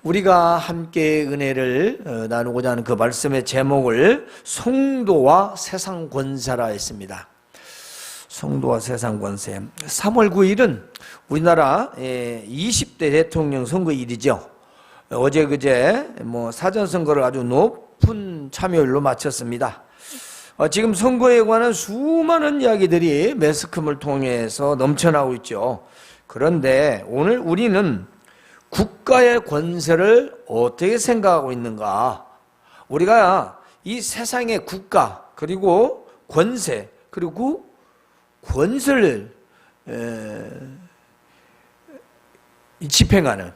우리가 함께 은혜를 나누고자 하는 그 말씀의 제목을 성도와 세상 권세라 했습니다. 성도와 세상 권세. 3월 9일은 우리나라 20대 대통령 선거일이죠. 어제 그제 사전선거를 아주 높은 참여율로 마쳤습니다. 지금 선거에 관한 수많은 이야기들이 매스컴을 통해서 넘쳐나오고 있죠. 그런데 오늘 우리는 국가의 권세를 어떻게 생각하고 있는가? 우리가 이 세상의 국가 그리고 권세 그리고 권세를 집행하는,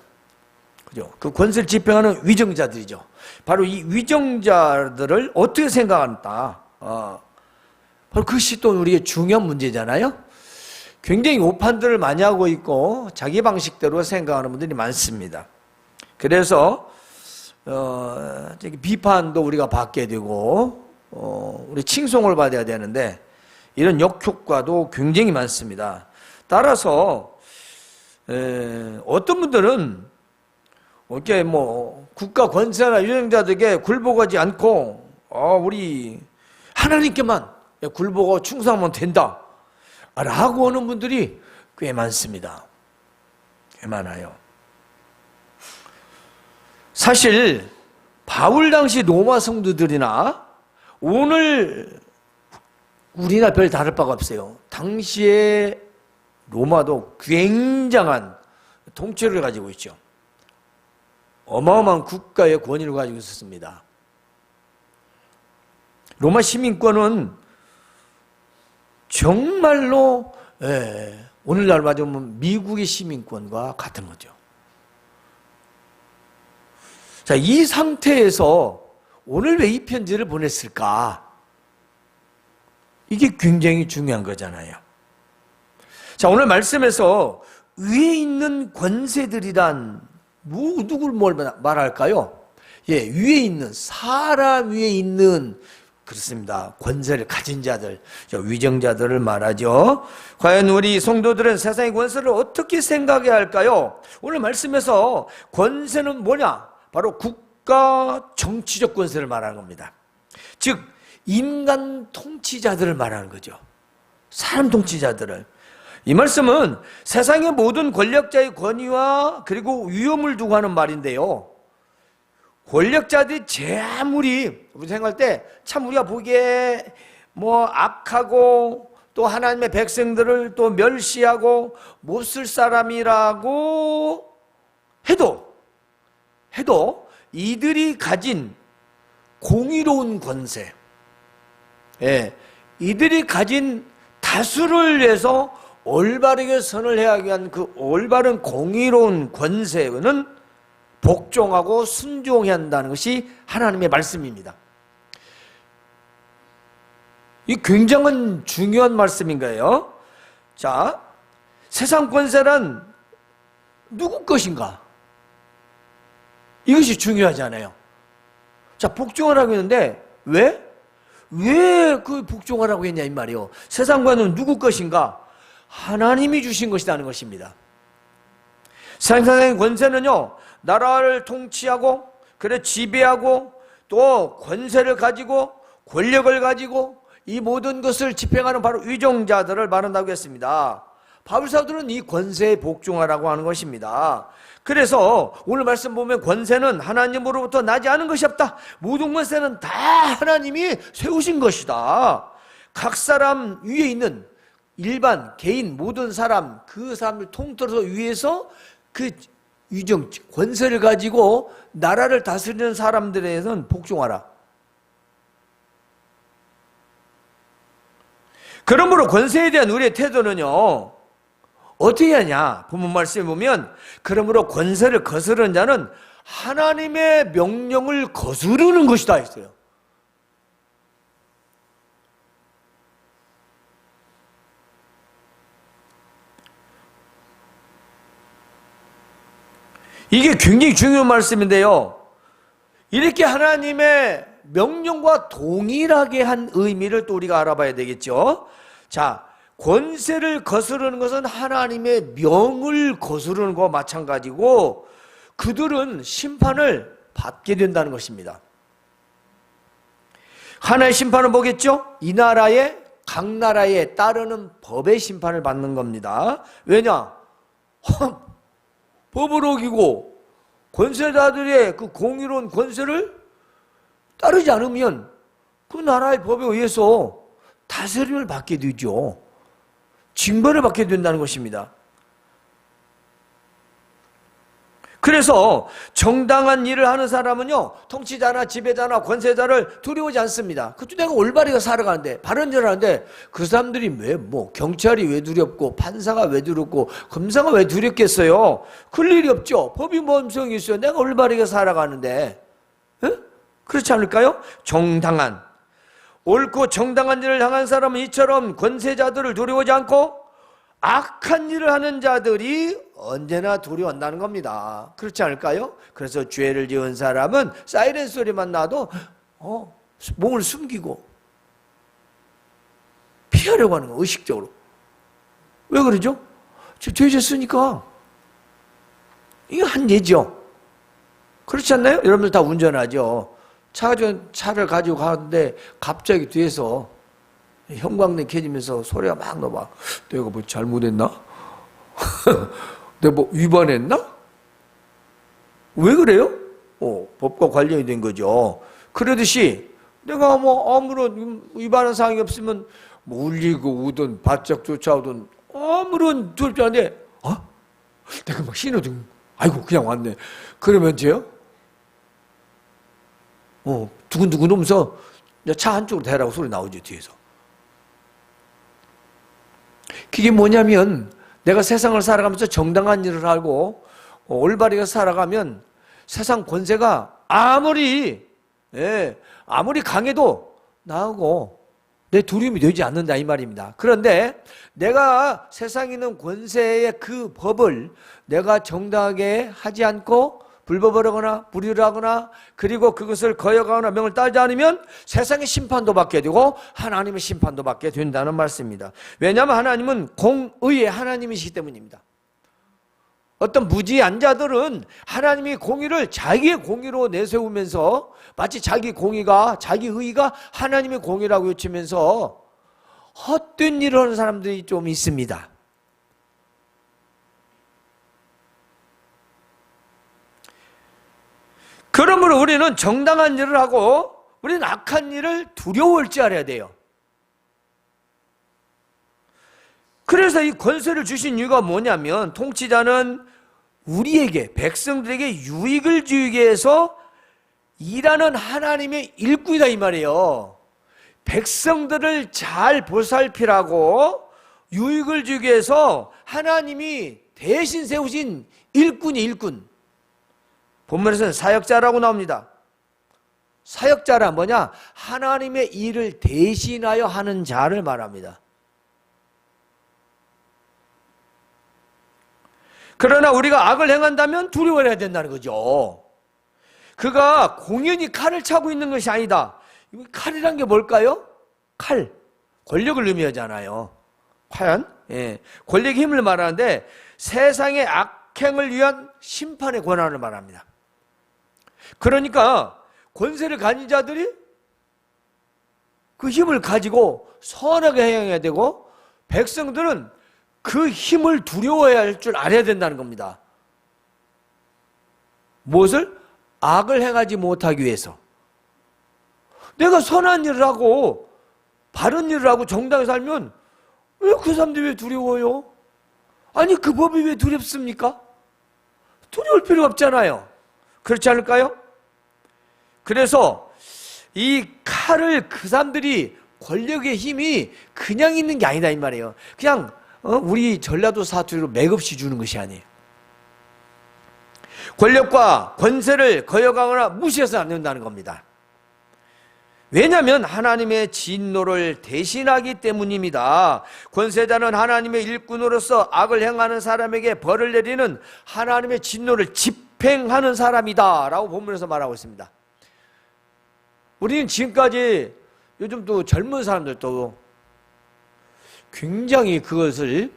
그죠? 그 권세를 집행하는 위정자들이죠. 바로 이 위정자들을 어떻게 생각한다? 바로 그것이 또 우리의 중요한 문제잖아요. 굉장히 오판들을 많이 하고 있고 자기 방식대로 생각하는 분들이 많습니다. 그래서 비판도 우리가 받게 되고 우리 칭송을 받아야 되는데 이런 역효과도 굉장히 많습니다. 따라서 어떤 분들은 이렇게 국가 권세나 유정자들에게 굴복하지 않고 우리 하나님께만 굴복하고 충성하면 된다 라고 하는 분들이 꽤 많습니다. 꽤 많아요. 사실 바울 당시 로마 성도들이나 오늘 우리나 별 다를 바가 없어요. 당시에 로마도 굉장한 통치를 가지고 있죠. 어마어마한 국가의 권위를 가지고 있었습니다. 로마 시민권은 정말로 오늘날 맞으면 미국의 시민권과 같은 거죠. 자, 이 상태에서 오늘 왜 이 편지를 보냈을까? 이게 굉장히 중요한 거잖아요. 자, 오늘 말씀에서 위에 있는 권세들이란 누굴 말할까요? 위에 있는 사람 위에 있는, 그렇습니다, 권세를 가진 자들, 위정자들을 말하죠. 과연 우리 성도들은 세상의 권세를 어떻게 생각해야 할까요? 오늘 말씀에서 권세는 뭐냐? 바로 국가 정치적 권세를 말하는 겁니다. 즉 인간 통치자들을 말하는 거죠. 사람 통치자들을. 이 말씀은 세상의 모든 권력자의 권위와 그리고 위험을 두고 하는 말인데요, 권력자들이 아무리 우리 생각할 때 참 우리가 보기에 악하고 또 하나님의 백성들을 또 멸시하고 못 쓸 사람이라고 해도 이들이 가진 공의로운 권세, 이들이 가진 다수를 위해서 올바르게 선을 해야 하는 그 올바른 공의로운 권세는 복종하고 순종해야 한다는 것이 하나님의 말씀입니다. 이 굉장한 중요한 말씀인 거예요. 자, 세상 권세란 누구 것인가? 이것이 중요하잖아요. 자, 복종하라고 했는데 왜 그 복종하라고 했냐 이 말이에요. 세상 권세는 누구 것인가? 하나님이 주신 것이라는 것입니다. 세상의 권세는요, 나라를 통치하고 지배하고 또 권세를 가지고 권력을 가지고 이 모든 것을 집행하는 바로 위정자들을 말한다고 했습니다. 바울 사도는 이 권세에 복종하라고 하는 것입니다. 그래서 오늘 말씀 보면 권세는 하나님으로부터 나지 않은 것이 없다. 모든 권세는 다 하나님이 세우신 것이다. 각 사람 위에 있는 일반 개인 모든 사람, 그 사람을 통틀어서 위에서 그 위정 권세를 가지고 나라를 다스리는 사람들에 대해서는 복종하라. 그러므로 권세에 대한 우리의 태도는요, 어떻게 하냐? 본문 말씀에 보면 그러므로 권세를 거스르는 자는 하나님의 명령을 거스르는 것이다 했어요. 이게 굉장히 중요한 말씀인데요, 이렇게 하나님의 명령과 동일하게 한 의미를 또 우리가 알아봐야 되겠죠. 자, 권세를 거스르는 것은 하나님의 명을 거스르는 것과 마찬가지고 그들은 심판을 받게 된다는 것입니다. 하나의 심판은 뭐겠죠? 이 나라의 각 나라에 따르는 법의 심판을 받는 겁니다. 왜냐? 법을 어기고 권세자들의 그 공의로운 권세를 따르지 않으면 그 나라의 법에 의해서 다스림을 받게 되죠. 징벌을 받게 된다는 것입니다. 그래서 정당한 일을 하는 사람은요, 통치자나 지배자나 권세자를 두려워하지 않습니다. 그것도 내가 올바르게 살아가는데, 바른 일을 하는데, 그 사람들이 경찰이 왜 두렵고, 판사가 왜 두렵고, 검사가 왜 두렵겠어요? 그럴 일이 없죠. 법이 뭔 소용이 있어요? 내가 올바르게 살아가는데. 에? 그렇지 않을까요? 정당한, 옳고 정당한 일을 향한 사람은 이처럼 권세자들을 두려워하지 않고, 악한 일을 하는 자들이 언제나 두려워한다는 겁니다. 그렇지 않을까요? 그래서 죄를 지은 사람은 사이렌 소리만 나도 몸을 숨기고 피하려고 하는 거예요. 의식적으로. 왜 그러죠? 죄 졌으니까. 이거 한 예죠. 그렇지 않나요? 여러분들 다 운전하죠. 차를 가지고 가는데 갑자기 뒤에서 형광등 켜지면서 소리가 막 나와. 내가 뭐 잘못했나? 내가 뭐 위반했나? 왜 그래요? 법과 관련이 된 거죠. 그러듯이 내가 뭐 아무런 위반한 사항이 없으면 뭐 울리고 우든 바짝 쫓아오든 아무런 두렵지 않은데 내가 막 신호등 아이고 그냥 왔네. 그러면 돼요? 두근두근 오면서 차 한쪽으로 대라고 소리 나오죠, 뒤에서. 그게 뭐냐면 내가 세상을 살아가면서 정당한 일을 하고 올바르게 살아가면 세상 권세가 아무리 강해도 나하고 내 두려움이 되지 않는다 이 말입니다. 그런데 내가 세상에 있는 권세의 그 법을 내가 정당하게 하지 않고 불법을 하거나 불의를 하거나 그리고 그것을 거역하거나 명을 따르지 않으면 세상의 심판도 받게 되고 하나님의 심판도 받게 된다는 말씀입니다. 왜냐하면 하나님은 공의의 하나님이시기 때문입니다. 어떤 무지한 자들은 하나님의 공의를 자기의 공의로 내세우면서 마치 자기 공의가 자기 의의가 하나님의 공의라고 외치면서 헛된 일을 하는 사람들이 좀 있습니다. 그러므로 우리는 정당한 일을 하고 우리는 악한 일을 두려워할 줄 알아야 돼요. 그래서 이 권세를 주신 이유가 뭐냐면 통치자는 우리에게 백성들에게 유익을 주기 위해서 일하는 하나님의 일꾼이다 이 말이에요. 백성들을 잘 보살피라고 유익을 주기 위해서 하나님이 대신 세우신 일꾼이 일꾼. 본문에서는 사역자라고 나옵니다. 사역자란 뭐냐? 하나님의 일을 대신하여 하는 자를 말합니다. 그러나 우리가 악을 행한다면 두려워해야 된다는 거죠. 그가 공연히 칼을 차고 있는 것이 아니다. 칼이란 게 뭘까요? 칼, 권력을 의미하잖아요. 과연? 권력의 힘을 말하는데 세상의 악행을 위한 심판의 권한을 말합니다. 그러니까 권세를 가진 자들이 그 힘을 가지고 선하게 행해야 되고 백성들은 그 힘을 두려워해야 할 줄 알아야 된다는 겁니다. 무엇을? 악을 행하지 못하기 위해서. 내가 선한 일을 하고 바른 일을 하고 정당히 살면 왜 그 사람들이 왜 두려워요? 아니 그 법이 왜 두렵습니까? 두려울 필요가 없잖아요. 그렇지 않을까요? 그래서 이 칼을 그 사람들이 권력의 힘이 그냥 있는 게 아니다 이 말이에요. 그냥 우리 전라도 사투리로 맥없이 주는 것이 아니에요. 권력과 권세를 거역하거나 무시해서는 안 된다는 겁니다. 왜냐하면 하나님의 진노를 대신하기 때문입니다. 권세자는 하나님의 일꾼으로서 악을 행하는 사람에게 벌을 내리는 하나님의 진노를 집행하는 사람이다 라고 본문에서 말하고 있습니다. 우리는 지금까지 요즘 또 젊은 사람들도 굉장히 그것을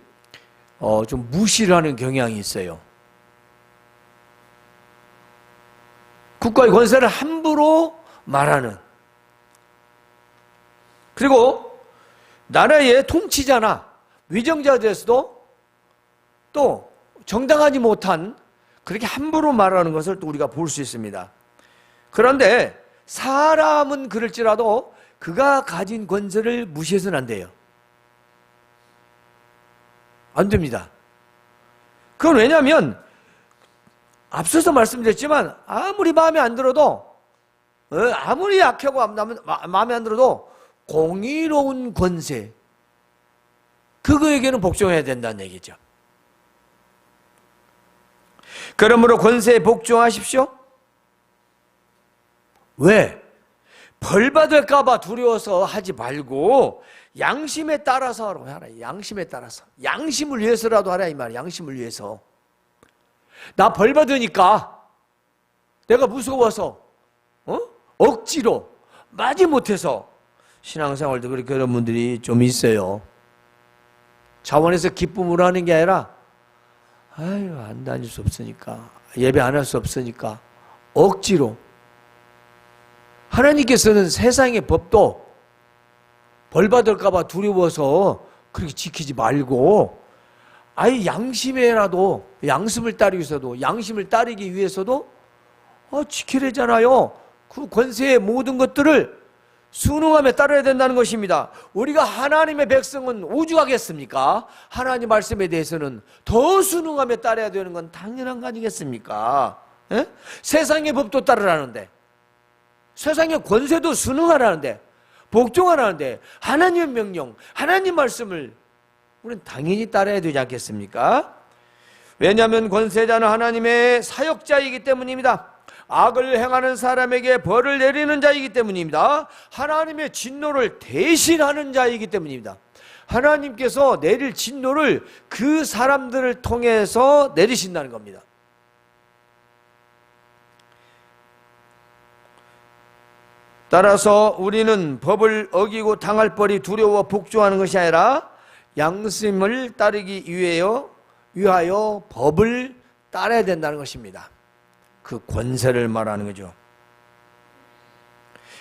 좀 무시를 하는 경향이 있어요. 국가의 권세를 함부로 말하는, 그리고 나라의 통치자나 위정자들에서도 또 정당하지 못한 그렇게 함부로 말하는 것을 또 우리가 볼 수 있습니다. 그런데 사람은 그럴지라도 그가 가진 권세를 무시해서는 안 돼요. 안 됩니다. 그건 왜냐하면 앞서서 말씀드렸지만 아무리 마음에 안 들어도, 아무리 약하고 마음에 안 들어도 공의로운 권세, 그거에게는 복종해야 된다는 얘기죠. 그러므로 권세에 복종하십시오. 왜? 벌 받을까봐 두려워서 하지 말고 양심에 따라서 하라. 양심에 따라서. 양심을 위해서라도 하라 이 말이야. 양심을 위해서. 나 벌 받으니까 내가 무서워서 억지로 마지 못해서, 신앙생활도 그런 분들이 좀 있어요. 자원에서 기쁨으로 하는 게 아니라 아유 안 다닐 수 없으니까, 예배 안 할 수 없으니까 억지로. 하나님께서는 세상의 법도 벌 받을까 봐 두려워서 그렇게 지키지 말고 아예 양심에라도, 양심을 따르기 위해서도 지키래잖아요. 그 권세의 모든 것들을 순응하며 따라야 된다는 것입니다. 우리가 하나님의 백성은 오죽하겠습니까? 하나님 말씀에 대해서는 더 순응하며 따라야 되는 건 당연한 거 아니겠습니까? 에? 세상의 법도 따르라는데, 세상의 권세도 순응하라는데, 복종하라는데, 하나님의 명령, 하나님 말씀을 우리는 당연히 따라야 되지 않겠습니까? 왜냐하면 권세자는 하나님의 사역자이기 때문입니다. 악을 행하는 사람에게 벌을 내리는 자이기 때문입니다. 하나님의 진노를 대신하는 자이기 때문입니다. 하나님께서 내릴 진노를 그 사람들을 통해서 내리신다는 겁니다. 따라서 우리는 법을 어기고 당할 벌이 두려워 복종하는 것이 아니라 양심을 따르기 위하여 법을 따라야 된다는 것입니다. 그 권세를 말하는 거죠.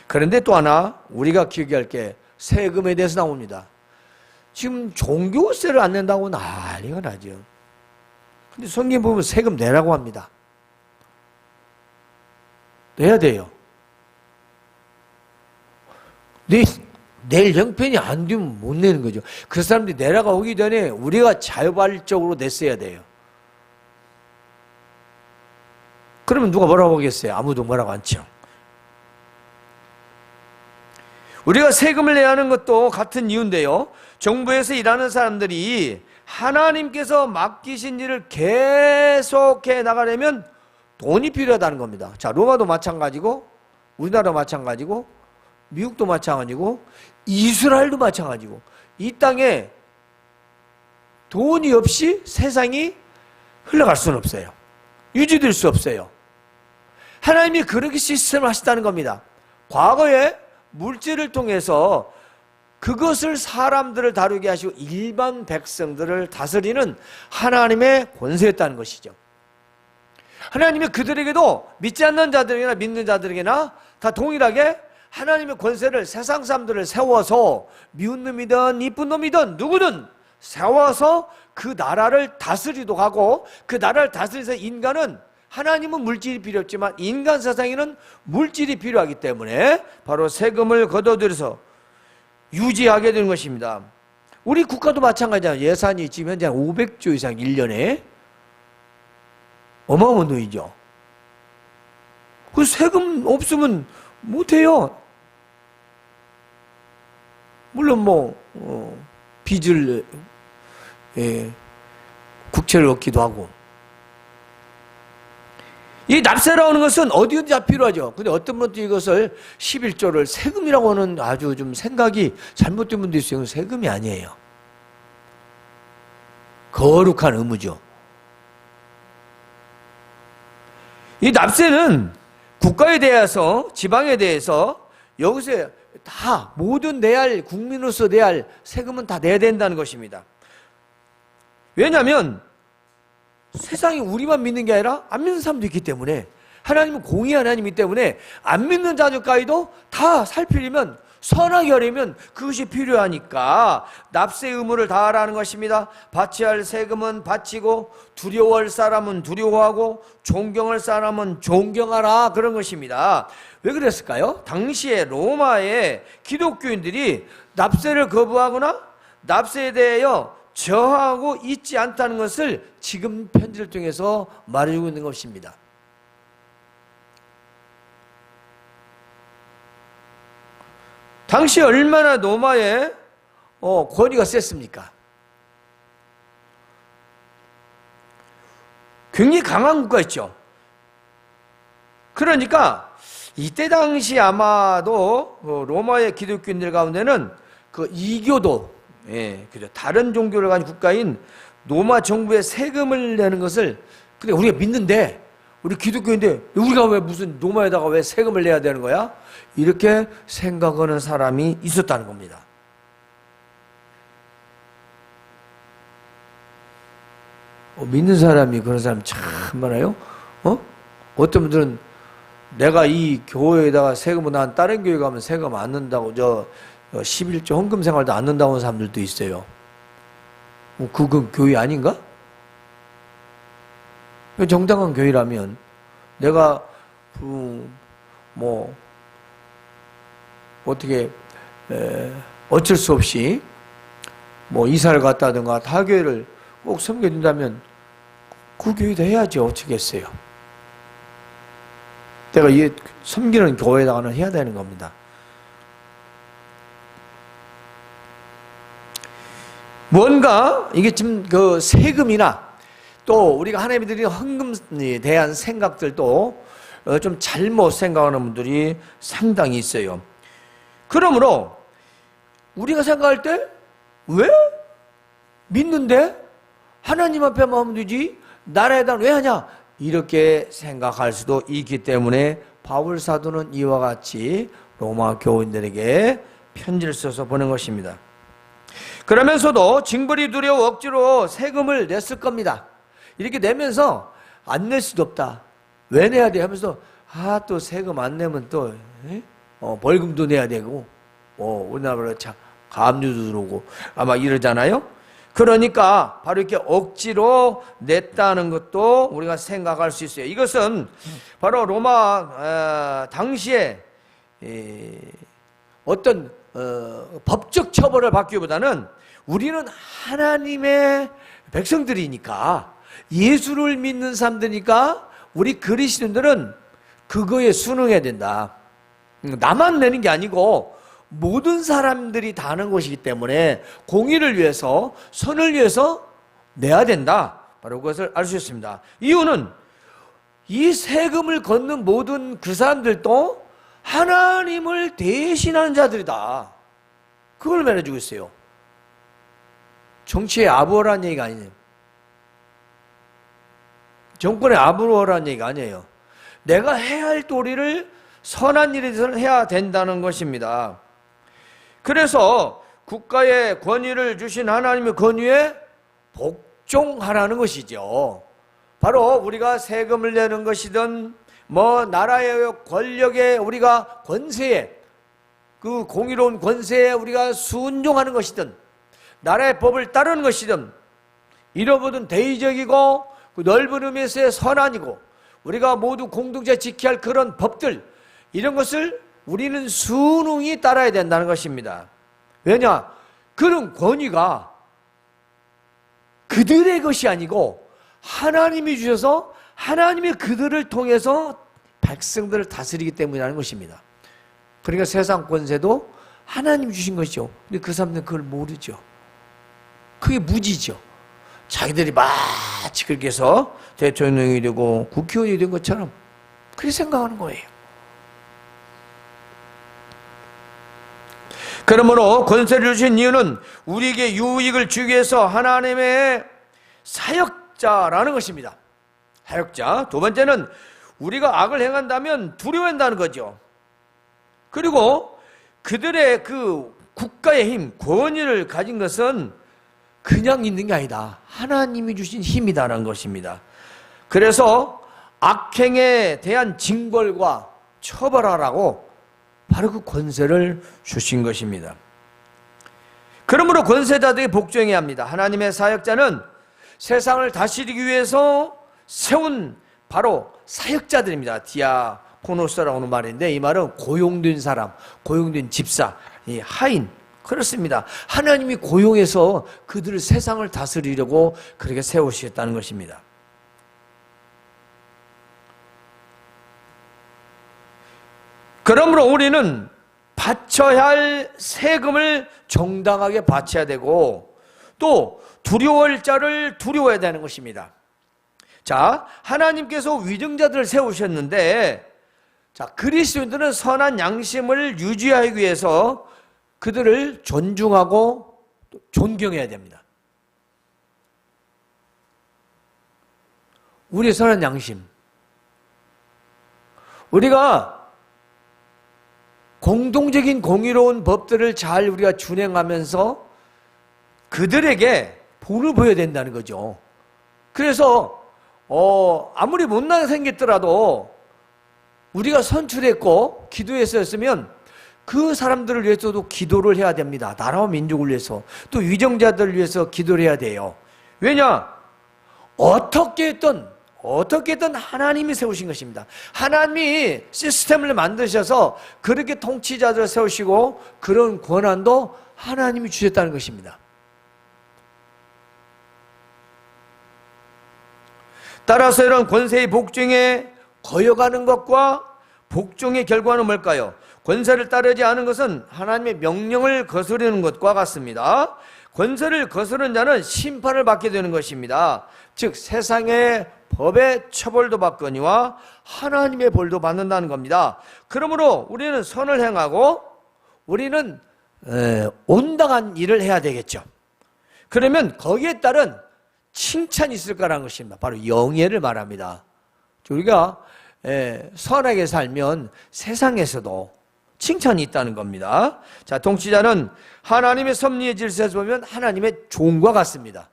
그런데 또 하나 우리가 기억해야 할 게 세금에 대해서 나옵니다. 지금 종교세를 안 낸다고 난리가 나죠. 근데 성경 보면 세금 내라고 합니다. 내야 돼요. 내일 형편이 안 되면 못 내는 거죠. 그 사람들이 내라가 오기 전에 우리가 자발적으로 냈어야 돼요. 그러면 누가 뭐라고 하겠어요? 아무도 뭐라고 않죠. 우리가 세금을 내야 하는 것도 같은 이유인데요. 정부에서 일하는 사람들이 하나님께서 맡기신 일을 계속해 나가려면 돈이 필요하다는 겁니다. 자, 로마도 마찬가지고, 우리나라도 마찬가지고, 미국도 마찬가지고, 이스라엘도 마찬가지고, 이 땅에 돈이 없이 세상이 흘러갈 수는 없어요. 유지될 수 없어요. 하나님이 그렇게 시스템을 하시다는 겁니다. 과거에 물질을 통해서 그것을 사람들을 다루게 하시고 일반 백성들을 다스리는 하나님의 권세였다는 것이죠. 하나님이 그들에게도 믿지 않는 자들에게나 믿는 자들에게나 다 동일하게 하나님의 권세를, 세상 사람들을 세워서 미운 놈이든 이쁜 놈이든 누구든 세워서 그 나라를 다스리도록 하고, 그 나라를 다스리면서 인간은, 하나님은 물질이 필요 없지만 인간 세상에는 물질이 필요하기 때문에 바로 세금을 걷어들여서 유지하게 되는 것입니다. 우리 국가도 마찬가지잖아요. 예산이 지금 현재 500조 이상 1년에 어마어마한 돈이죠. 그 세금 없으면 못해요. 물론 빚을, 국채를 얻기도 하고. 이 납세라는 것은 어디든지 다 필요하죠. 근데 어떤 분들이 이것을 11조를 세금이라고 하는 아주 좀 생각이 잘못된 분도 있어요. 세금이 아니에요. 거룩한 의무죠. 이 납세는 국가에 대해서, 지방에 대해서 여기서 다 모든 내야 할, 국민으로서 내야 할 세금은 다 내야 된다는 것입니다. 왜냐하면 세상에 우리만 믿는 게 아니라 안 믿는 사람도 있기 때문에 하나님은 공의 하나님이기 때문에 안 믿는 자들까지도 다 살피려면, 선하게 하려면 그것이 필요하니까 납세 의무를 다하라는 것입니다. 바쳐야 할 세금은 바치고, 두려워할 사람은 두려워하고, 존경할 사람은 존경하라, 그런 것입니다. 왜 그랬을까요? 당시에 로마의 기독교인들이 납세를 거부하거나 납세에 대하여 저하고 있지 않다는 것을 지금 편지를 통해서 말해주고 있는 것입니다. 당시 얼마나 로마의 권위가 셌습니까? 굉장히 강한 국가였죠. 그러니까 이때 당시 아마도 로마의 기독교인들 가운데는 그 이교도, 그죠, 다른 종교를 가진 국가인 로마 정부에 세금을 내는 것을, 근데 우리가 믿는데, 우리 기독교인데 우리가 왜 무슨 로마에다가 왜 세금을 내야 되는 거야? 이렇게 생각하는 사람이 있었다는 겁니다. 믿는 사람이 그런 사람 참 많아요. 어떤 분들은 내가 이 교회에다가 세금을, 난 다른 교회 가면 세금 안 낸다고, 11조 헌금 생활도 안 낸다고 하는 사람들도 있어요. 그건 교회 아닌가? 정당한 교회라면 내가 어떻게 어쩔 수 없이 이사를 갔다든가 타 교회를 꼭 섬겨준다면 그 교회도 해야죠. 어쩌겠어요. 내가 섬기는 교회에다가는 해야 되는 겁니다. 뭔가 이게 지금 그 세금이나 또 우리가 하나님이 드린 헌금에 대한 생각들도 좀 잘못 생각하는 분들이 상당히 있어요. 그러므로 우리가 생각할 때 왜 믿는데 하나님 앞에만 하면 되지 나라에다 왜 하냐, 이렇게 생각할 수도 있기 때문에 바울 사도는 이와 같이 로마 교인들에게 편지를 써서 보낸 것입니다. 그러면서도 징벌이 두려워 억지로 세금을 냈을 겁니다. 이렇게 내면서 안 낼 수도 없다, 왜 내야 돼 하면서 또 세금 안 내면 또 벌금도 내야 되고 우리나라로 가압류도 들어오고 아마 이러잖아요. 그러니까 바로 이렇게 억지로 냈다는 것도 우리가 생각할 수 있어요. 이것은 바로 로마 당시에 어떤 법적 처벌을 받기보다는 우리는 하나님의 백성들이니까, 예수를 믿는 사람들이니까 우리 그리스도인들은 그거에 순응해야 된다. 나만 내는 게 아니고 모든 사람들이 다 하는 것이기 때문에 공의를 위해서, 선을 위해서 내야 된다, 바로 그것을 알 수 있습니다. 이유는 이 세금을 걷는 모든 그 사람들도 하나님을 대신하는 자들이다, 그걸 말해주고 있어요. 정치의 아부어라는 얘기가 아니에요. 정권의 아부어라는 얘기가 아니에요. 내가 해야 할 도리를, 선한 일에 대해서는 해야 된다는 것입니다. 그래서 국가의 권위를 주신 하나님의 권위에 복종하라는 것이죠. 바로 우리가 세금을 내는 것이든 나라의 권력에, 우리가 권세에, 그 공의로운 권세에 우리가 순종하는 것이든 나라의 법을 따르는 것이든, 이러거든 대의적이고 그 넓은 의미에서의 선한이고 우리가 모두 공동체 지켜야 할 그런 법들, 이런 것을 우리는 순응히 따라야 된다는 것입니다. 왜냐? 그런 권위가 그들의 것이 아니고 하나님이 주셔서 하나님이 그들을 통해서 백성들을 다스리기 때문이라는 것입니다. 그러니까 세상 권세도 하나님이 주신 것이죠. 근데 그 사람들은 그걸 모르죠. 그게 무지죠. 자기들이 마치 그렇게 해서 대통령이 되고 국회의원이 된 것처럼 그렇게 생각하는 거예요. 그러므로 권세를 주신 이유는 우리에게 유익을 주기 위해서 하나님의 사역자라는 것입니다. 사역자. 두 번째는 우리가 악을 행한다면 두려워한다는 거죠. 그리고 그들의 그 국가의 힘, 권위를 가진 것은 그냥 있는 게 아니다, 하나님이 주신 힘이다라는 것입니다. 그래서 악행에 대한 징벌과 처벌하라고 바로 그 권세를 주신 것입니다. 그러므로 권세자들이 복종해야 합니다. 하나님의 사역자는 세상을 다스리기 위해서 세운 바로 사역자들입니다. 디아코노스라고 하는 말인데, 이 말은 고용된 사람, 고용된 집사, 이 하인, 그렇습니다. 하나님이 고용해서 그들을 세상을 다스리려고 그렇게 세우셨다는 것입니다. 그러므로 우리는 바쳐야 할 세금을 정당하게 바쳐야 되고, 또 두려워할 자를 두려워해야 되는 것입니다. 자, 하나님께서 위증자들을 세우셨는데, 자, 그리스도인들은 선한 양심을 유지하기 위해서 그들을 존중하고 존경해야 됩니다. 우리의 선한 양심, 우리가 공동적인 공의로운 법들을 잘 우리가 준행하면서 그들에게 본을 보여야 된다는 거죠. 그래서 아무리 못나게 생겼더라도 우리가 선출했고 기도했었으면 그 사람들을 위해서도 기도를 해야 됩니다. 나라와 민족을 위해서, 또 위정자들을 위해서 기도를 해야 돼요. 왜냐? 어떻게 했든 하나님이 세우신 것입니다. 하나님이 시스템을 만드셔서 그렇게 통치자들을 세우시고 그런 권한도 하나님이 주셨다는 것입니다. 따라서 이런 권세의 복종에 거여가는 것과 복종의 결과는 뭘까요? 권세를 따르지 않은 것은 하나님의 명령을 거스르는 것과 같습니다. 권세를 거스르는 자는 심판을 받게 되는 것입니다. 즉 세상의 법의 처벌도 받거니와 하나님의 벌도 받는다는 겁니다. 그러므로 우리는 선을 행하고 우리는 온당한 일을 해야 되겠죠. 그러면 거기에 따른 칭찬이 있을 거라는 것입니다. 바로 영예를 말합니다. 우리가 선하게 살면 세상에서도 칭찬이 있다는 겁니다. 자, 통치자는 하나님의 섭리의 질서에서 보면 하나님의 종과 같습니다.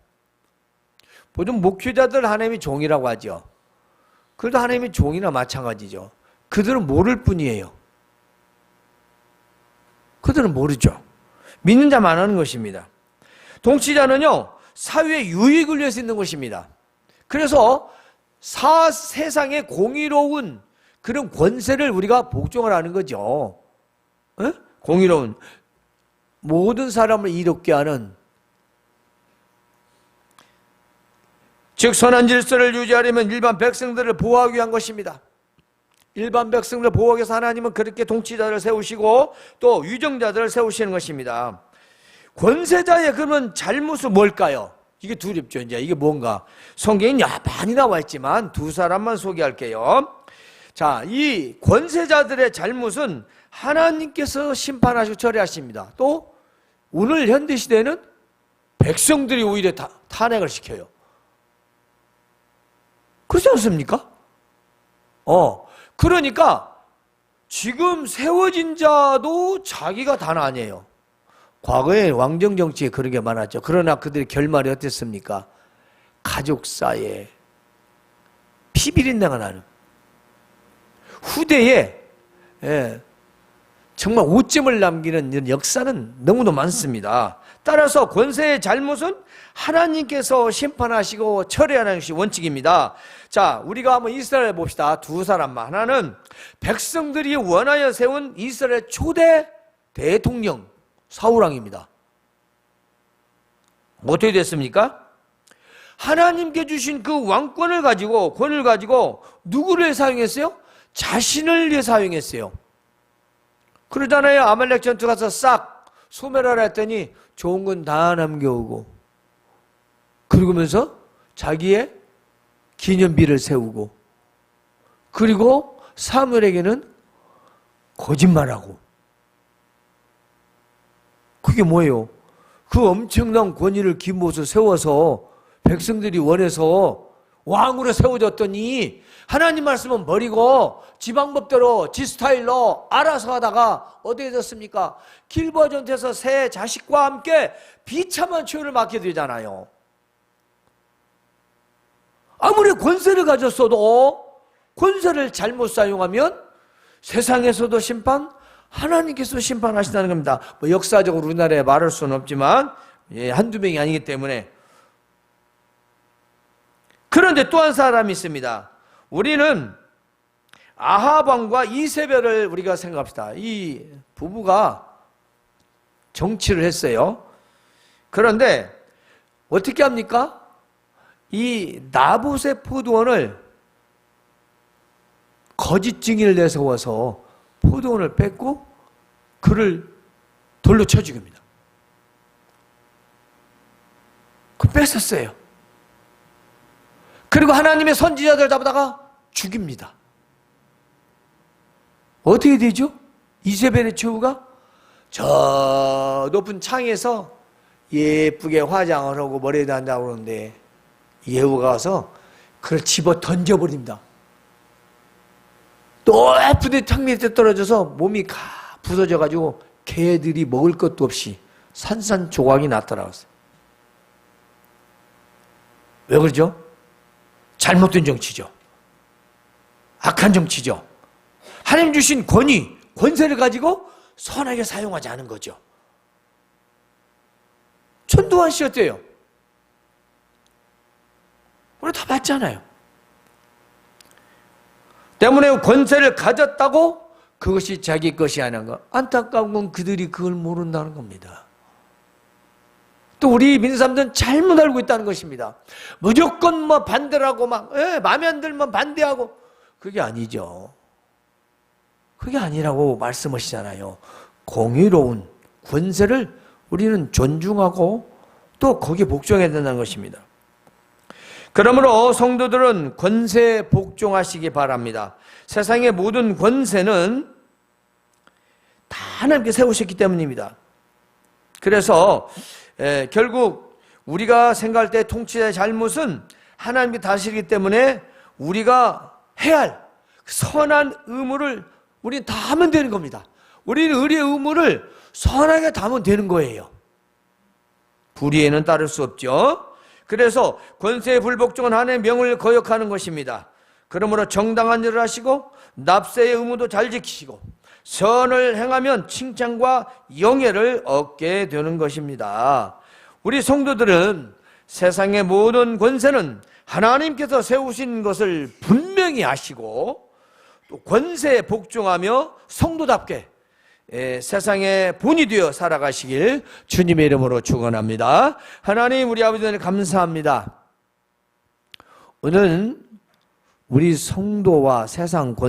보통 목회자들 하나님의 종이라고 하죠. 그래도 하나님의 종이나 마찬가지죠. 그들은 모를 뿐이에요. 그들은 모르죠. 믿는 자만 하는 것입니다. 통치자는요, 사회의 유익을 위해서 있는 것입니다. 그래서 세상의 공의로운 그런 권세를 우리가 복종을 하는 거죠. 에? 공의로운 모든 사람을 이롭게 하는, 즉 선한 질서를 유지하려면 일반 백성들을 보호하기 위한 것입니다. 일반 백성들을 보호하기 위해서 하나님은 그렇게 통치자를 세우시고 또 위정자들을 세우시는 것입니다. 권세자의 그러면 잘못은 뭘까요? 이게 두렵죠. 이제 이게 뭔가 성경에 많이 나와 있지만 두 사람만 소개할게요. 자, 이 권세자들의 잘못은 하나님께서 심판하시고 처리하십니다. 또 오늘 현대 시대에는 백성들이 오히려 탄핵을 시켜요. 그렇지 않습니까? 그러니까 지금 세워진 자도 자기가 단 아니에요. 과거에 왕정 정치에 그런 게 많았죠. 그러나 그들의 결말이 어땠습니까? 가족 사이에 피비린내가 나는, 후대에 정말 오점을 남기는 이런 역사는 너무도 많습니다. 따라서 권세의 잘못은 하나님께서 심판하시고 처리하는 것이 원칙입니다. 자, 우리가 한번 이스라엘 봅시다. 두 사람만. 하나는 백성들이 원하여 세운 이스라엘 초대 대통령 사울왕입니다. 어떻게 됐습니까? 하나님께 주신 그 왕권을 가지고, 권을 가지고 누구를 사용했어요? 자신을 위해 사용했어요. 그러잖아요. 아말렉 전투 가서 싹 소멸하라 했더니 좋은 건 다 남겨오고, 그러면서 자기의 기념비를 세우고, 그리고 사무엘에게는 거짓말하고. 그게 뭐예요? 그 엄청난 권위를 기모해서 세워서 백성들이 원해서 왕으로 세워졌더니 하나님 말씀은 버리고 지방법대로 지 스타일로 알아서 하다가 어디에 졌습니까? 길보아 전투에서 새 자식과 함께 비참한 처우를 맡게 되잖아요. 아무리 권세를 가졌어도 권세를 잘못 사용하면 세상에서도 심판, 하나님께서 심판하신다는 겁니다. 뭐 역사적으로 우리나라에 말할 수는 없지만 한두 명이 아니기 때문에. 그런데 또 한 사람이 있습니다. 우리는 아합 왕과 이세벨을 우리가 생각합시다. 이 부부가 정치를 했어요. 그런데 어떻게 합니까? 이 나봇의 포도원을 거짓 증인을 내세워서 포도원을 뺏고 그를 돌로 쳐 죽입니다. 그 뺏었어요. 그리고 하나님의 선지자들 잡아다가 죽입니다. 어떻게 되죠? 이세벨의 최후가 저 높은 창에서 예쁘게 화장을 하고 머리에다 한다고 그러는데 예후가 와서 그걸 집어 던져버립니다. 높은 데 창 밑에 떨어져서 몸이 부서져가지고 개들이 먹을 것도 없이 산산조각이 났더라고요. 왜 그러죠? 잘못된 정치죠. 악한 정치죠. 하나님 주신 권위, 권세를 가지고 선하게 사용하지 않은 거죠. 전두환 씨 어때요? 우리 다 봤잖아요. 때문에 권세를 가졌다고 그것이 자기 것이 아닌 거. 안타까운 건 그들이 그걸 모른다는 겁니다. 또 우리 민사람들은 잘못 알고 있다는 것입니다. 무조건 뭐 반대를 하고 마음에 안 들면 반대하고. 그게 아니죠. 그게 아니라고 말씀하시잖아요. 공의로운 권세를 우리는 존중하고 또 거기에 복종해야 된다는 것입니다. 그러므로 성도들은 권세에 복종하시기 바랍니다. 세상의 모든 권세는 다 하나님께 세우셨기 때문입니다. 그래서 결국 우리가 생각할 때 통치자의 잘못은 하나님께 다스리기 때문에 우리가 해야 할 선한 의무를 우리는 다 하면 되는 겁니다. 우리는 의리의 의무를 선하게 다 하면 되는 거예요. 불의에는 따를 수 없죠. 그래서 권세에 불복종한 하나님의 명을 거역하는 것입니다. 그러므로 정당한 일을 하시고 납세의 의무도 잘 지키시고 선을 행하면 칭찬과 영예를 얻게 되는 것입니다. 우리 성도들은 세상의 모든 권세는 하나님께서 세우신 것을 분명히 아시고 또 권세에 복종하며 성도답게 세상의 본이 되어 살아가시길 주님의 이름으로 축원합니다. 하나님 우리 아버지 하나님 감사합니다. 오늘 우리 성도와 세상 권